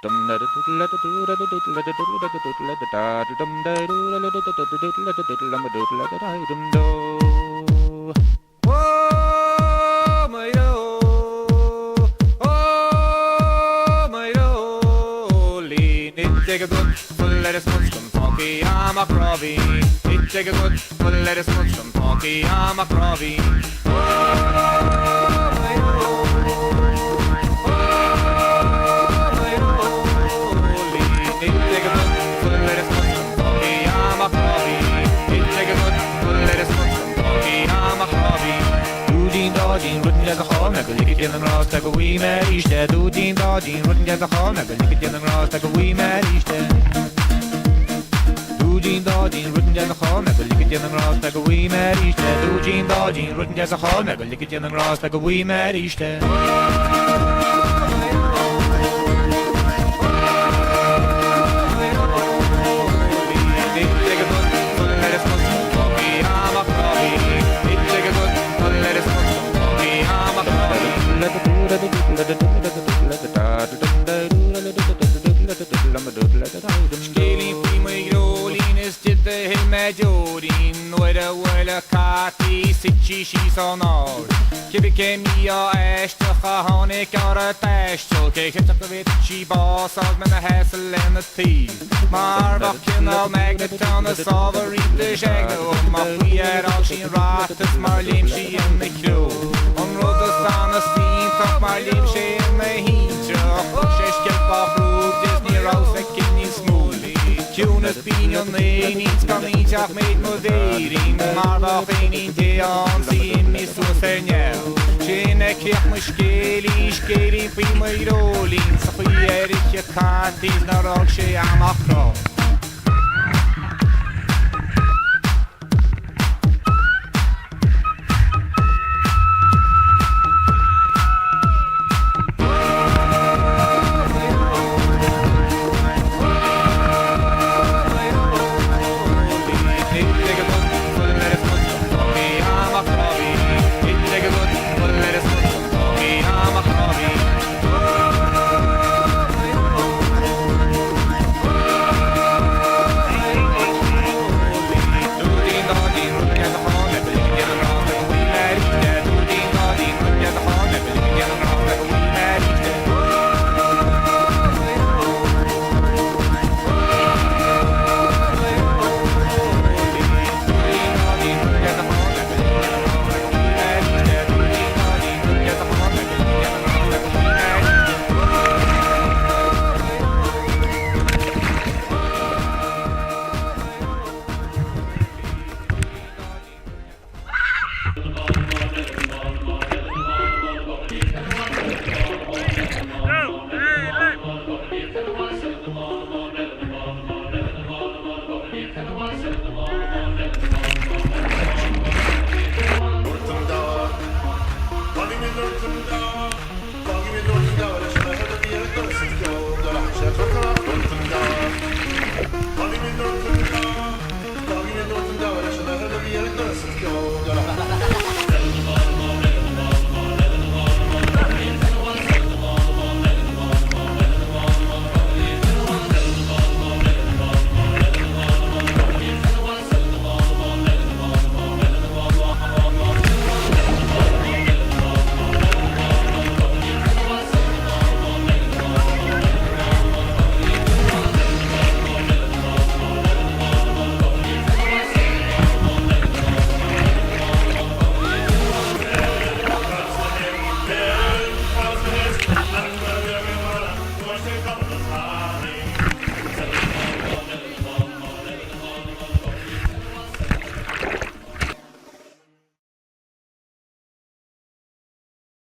Take a good full lettuce mushroom funky, I'm a crobby. Take a good full lettuce mushroom funky, I'm a crobby. Take a good full lettuce mushroom funky, I'm a crobby. Take a good full lettuce mushroom funky, I'm a crobby. Doodin dodin, rootin' as a hole, never lick it in the grass like a wee man each day. Doodin dodin, rootin' as a hole, never lick it in the grass like a wee man each day. Doodin dodin, rootin' as a hole, never lick it in the grass like a wee man each day. Doodin dodin, rootin' as a hole, never lick it in the grass like a wee man each day. Scaling prima grolin is did the hill majorin Noira wala kati sitchi she's on all Kibike mia ashta khahane kara tashto Ke hitap vit chi boss of men a hassle and a thief Marvakin al magneton a sovereign the shagno Ma we are all she ratas marlim she in the crew On road the sun a steam top marlim she in the heat Shesh kelpa fruit Disney Rose a kidney smooth Tunes pinion needs coming up made modering Marva feinin deon sin mi su sernel Chene kech mushkeli skeli prima rolling Safi erich katis na rock she am akro